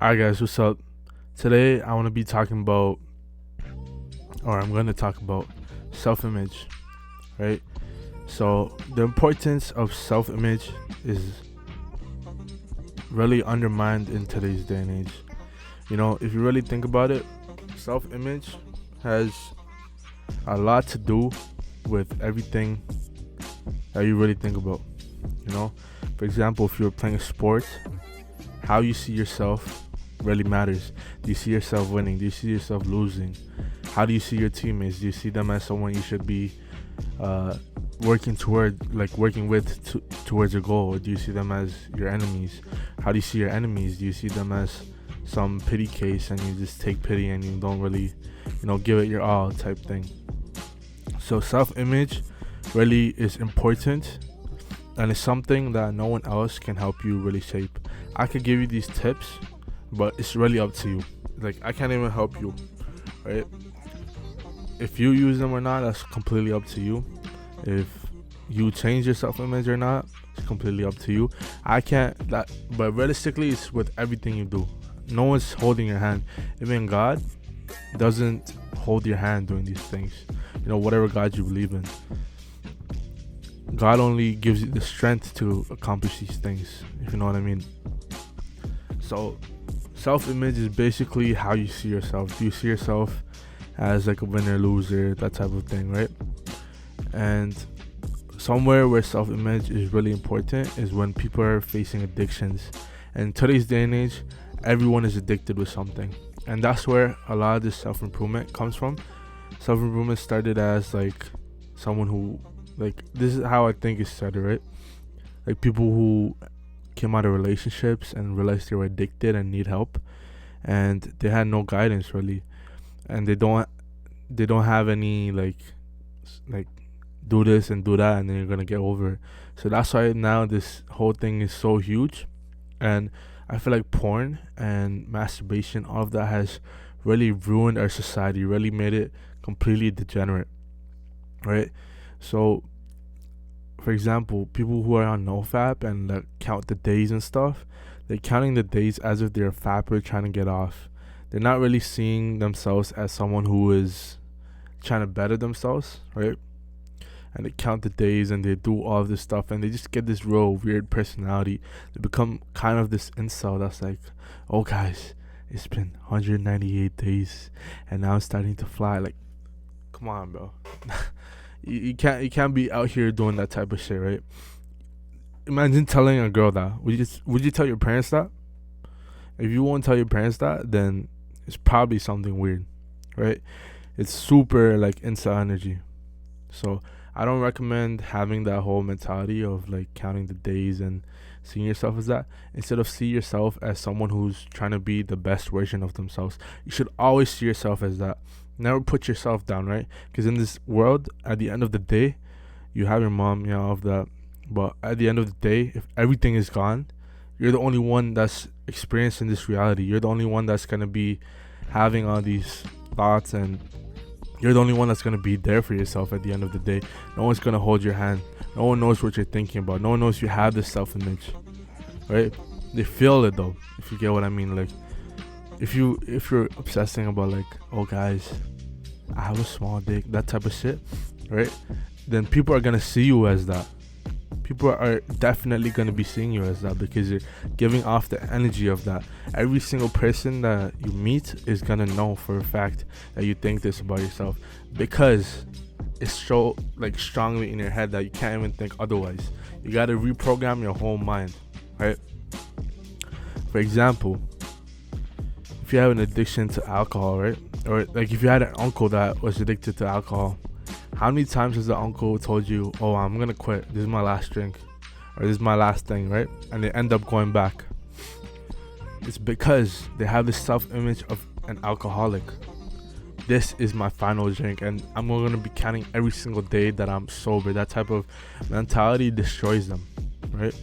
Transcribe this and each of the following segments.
Alright, guys, what's up? Today, I want to be talking about, or I'm going to talk about self image, right? So, the importance of self image is really undermined in today's day and age. If you really think about it, self image has a lot to do with everything that you really think about. You know, for example, if you're playing a sport, how you see yourself really matters. Do you see yourself winning? Do you see yourself losing? How do you see your teammates? Do you see them as someone you should be working with towards your goal, or do you see them as your enemies? How do you see your enemies? Do you see them as some pity case, and you just take pity and you don't really, give it your all type thing? So self-image really is important, and it's something that no one else can help you really shape. I could give you these tips, but it's really up to you. Like, I can't even help you, right? If you use them or not, that's completely up to you. If you change your self-image or not, it's completely up to you. I can't that, but realistically, it's with everything you do. No one's holding your hand. Even God doesn't hold your hand doing these things. Whatever God you believe in, God only gives you the strength to accomplish these things, if you know what I mean. So self-image is basically how you see yourself. Do you see yourself as like a winner, loser, that type of thing, right? And somewhere where self-image is really important is when people are facing addictions. And in today's day and age, everyone is addicted with something, and that's where a lot of this self-improvement comes from. Self-improvement started as like someone who, like, this is how I think it started, right? Like, people who came out of relationships and realized they were addicted and need help, and they had no guidance really, and they don't have any like do this and do that and then you're gonna get over it. So that's why now this whole thing is so huge, and I feel like porn and masturbation, all of that has really ruined our society, really made it completely degenerate, right? So for example, people who are on nofap and like count the days and stuff, they're counting the days as if they're a fapper trying to get off. They're not really seeing themselves as someone who is trying to better themselves, right? And they count the days and they do all of this stuff, and they just get this real weird personality. They become kind of this incel that's like, oh guys, it's been 198 days and now it's starting to fly. Like, come on, bro. You can't be out here doing that type of shit, right? Imagine telling a girl that. Would you tell your parents that? If you won't tell your parents that, then it's probably something weird, right? It's super like incel energy. So I don't recommend having that whole mentality of like counting the days and seeing yourself as that. Instead of see yourself as someone who's trying to be the best version of themselves. You should always see yourself as that. Never put yourself down, right? Because in this world, at the end of the day, you have your mom, all of that. But at the end of the day, if everything is gone, you're the only one that's experiencing this reality. You're the only one that's gonna be having all these thoughts, and you're the only one that's gonna be there for yourself at the end of the day. No one's gonna hold your hand. No one knows what you're thinking about. No one knows you have this self-image, right? They feel it though, if you get what I mean. Like, if you're obsessing about like, oh guys, I have a small dick, that type of shit, right? Then people are gonna see you as that. People are definitely gonna be seeing you as that because you're giving off the energy of that. Every single person that you meet is gonna know for a fact that you think this about yourself, because it's so like strongly in your head that you can't even think otherwise. You gotta reprogram your whole mind, right? For example, if you have an addiction to alcohol, right? Or like if you had an uncle that was addicted to alcohol, how many times has the uncle told you, oh, I'm gonna quit, this is my last drink, or this is my last thing, right? And they end up going back. It's because they have this self-image of an alcoholic. This is my final drink, and I'm gonna be counting every single day that I'm sober. That type of mentality destroys them, right?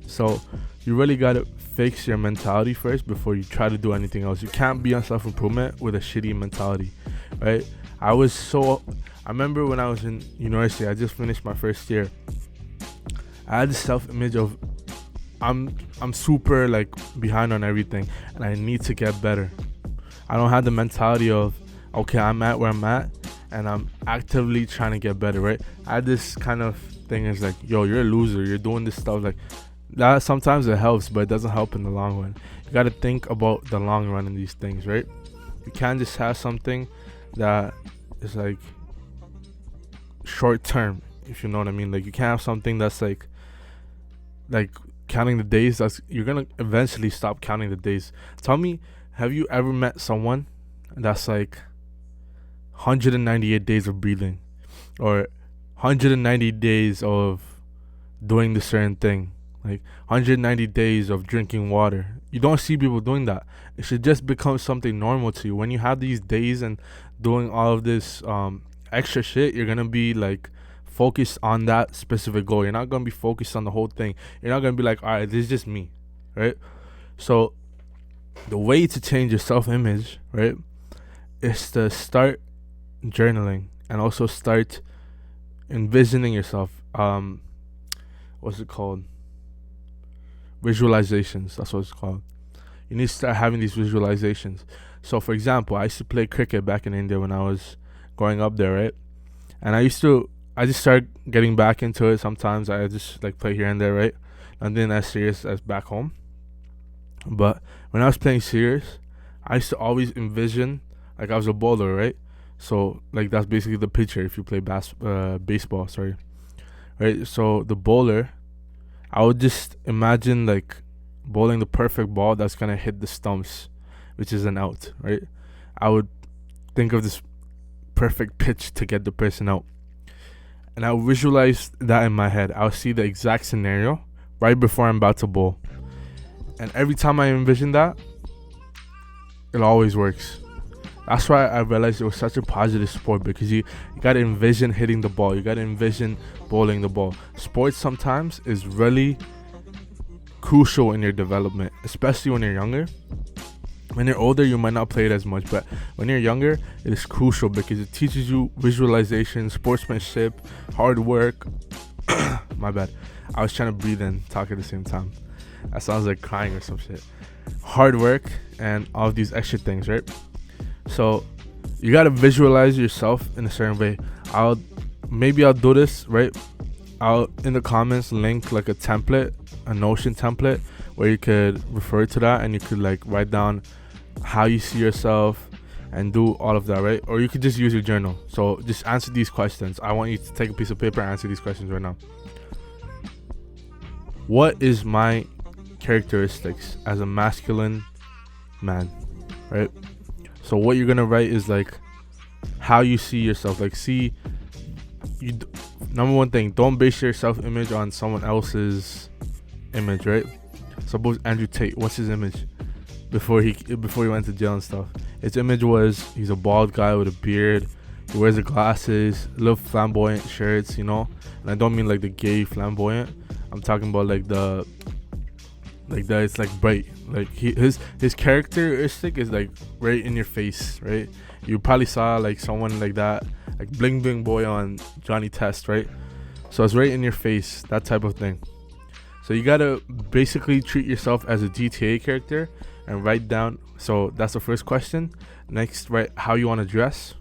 So you really gotta fix your mentality first before you try to do anything else. You can't be on self-improvement with a shitty mentality, right? I remember when I was in university, I just finished my first year. I had this self-image of I'm super like behind on everything, and I need to get better. I don't have the mentality of, okay, I'm at where I'm at, and I'm actively trying to get better, right? I had this kind of thing is like, yo, you're a loser. You're doing this stuff like that. Sometimes it helps, but it doesn't help in the long run. You got to think about the long run in these things, right? You can't just have something that is like short term, if you know what I mean. Like you can't have something that's like counting the days. That's you're gonna eventually stop counting the days. Tell me, have you ever met someone that's like 198 days of breathing, or 190 days of doing the certain thing, like 190 days of drinking water? You don't see people doing that. It should just become something normal to you. When you have these days and doing all of this extra shit, you're gonna be like focused on that specific goal. You're not gonna be focused on the whole thing. You're not gonna be like, all right, this is just me, right? So the way to change your self-image, right, is to start journaling and also start envisioning yourself. What's it called? Visualizations. That's what it's called. You need to start having these visualizations. So, for example, I used to play cricket back in India when I was growing up there, right? And I just started getting back into it. Sometimes I just like play here and there, right? Nothing as serious as back home. But when I was playing serious, I used to always envision like I was a bowler, right? So like that's basically the pitcher if you play baseball, sorry. Right? So the bowler, I would just imagine like bowling the perfect ball that's gonna hit the stumps, which is an out, right? I would think of this perfect pitch to get the person out. And I would visualize that in my head. I'll see the exact scenario right before I'm about to bowl. And every time I envision that, it always works. That's why I realized it was such a positive sport, because you gotta envision hitting the ball. You gotta envision bowling the ball. Sports sometimes is really crucial in your development, especially when you're younger. When you're older, you might not play it as much, but when you're younger, it is crucial because it teaches you visualization, sportsmanship, hard work. My bad. I was trying to breathe and talk at the same time. That sounds like crying or some shit. Hard work and all of these extra things, right? So you gotta visualize yourself in a certain way. I'll do this, right? I'll in the comments link like a template, a Notion template, where you could refer to that and you could like write down how you see yourself and do all of that, right? Or you could just use your journal. So just answer these questions. I want you to take a piece of paper and answer these questions right now. What is my characteristics as a masculine man, right? So what you're gonna write is like how you see yourself. Like, number one thing, don't base your self-image on someone else's image, right? Suppose Andrew Tate, what's his image before he went to jail and stuff? His image was he's a bald guy with a beard. He wears the glasses, little flamboyant shirts, and I don't mean like the gay flamboyant. I'm talking about like the it's like bright. Like his characteristic is like right in your face, right? You probably saw like someone like that, like Bling Bling Boy on Johnny Test, right? So it's right in your face, that type of thing. So you gotta basically treat yourself as a GTA character and write down. So that's the first question. Next, write how you want to dress,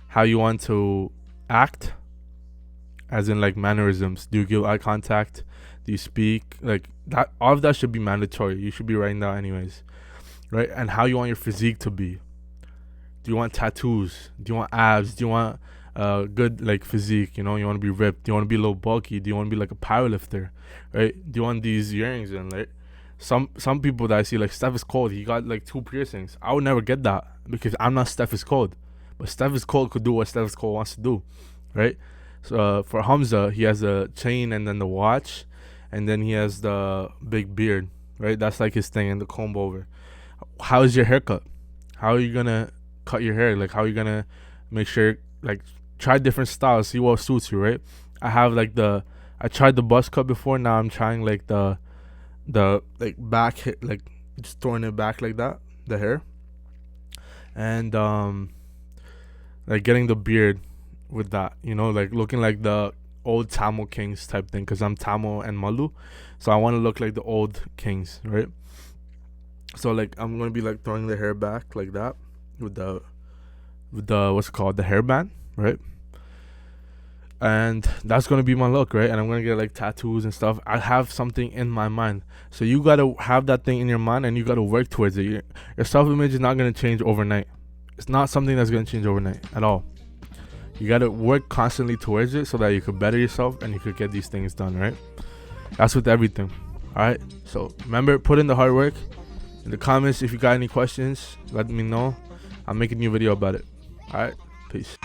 how you want to act, as in like mannerisms. Do you give eye contact? Do you speak? Like that, all of that should be mandatory. You should be writing that anyways, right? And how you want your physique to be. Do you want tattoos? Do you want abs? Do you want good like physique? You want to be ripped? Do you want to be a little bulky? Do you want to be like a powerlifter, right? Do you want these earrings in, right? Some people that I see, like Steph is cold. He got like 2 piercings. I would never get that because I'm not Steph is cold. But Steph is cold could do what Steph is cold wants to do, right? So for Hamza, he has a chain and then the watch. And then he has the big beard, right? That's like his thing, and the comb over. How is your haircut? How are you gonna cut your hair? Like, how are you gonna make sure, like, try different styles, see what suits you, right? I tried the buzz cut before. Now I'm trying like the like back hit, like just throwing it back like that, the hair, and like getting the beard with that, like looking like the old Tamil kings type thing, because I'm Tamil and Malu, so I want to look like the old kings, right? So like I'm gonna be like throwing the hair back like that with the what's it called, the hairband, right? And that's gonna be my look, right? And I'm gonna get like tattoos and stuff. I have something in my mind, so you gotta have that thing in your mind, and you gotta work towards it. Your self-image is not gonna change overnight. It's not something that's gonna change overnight at all. You gotta work constantly towards it so that you could better yourself and you could get these things done, right? That's with everything. All right. So remember, put in the hard work. In the comments, if you got any questions, let me know. I'll make a new video about it. All right. Peace.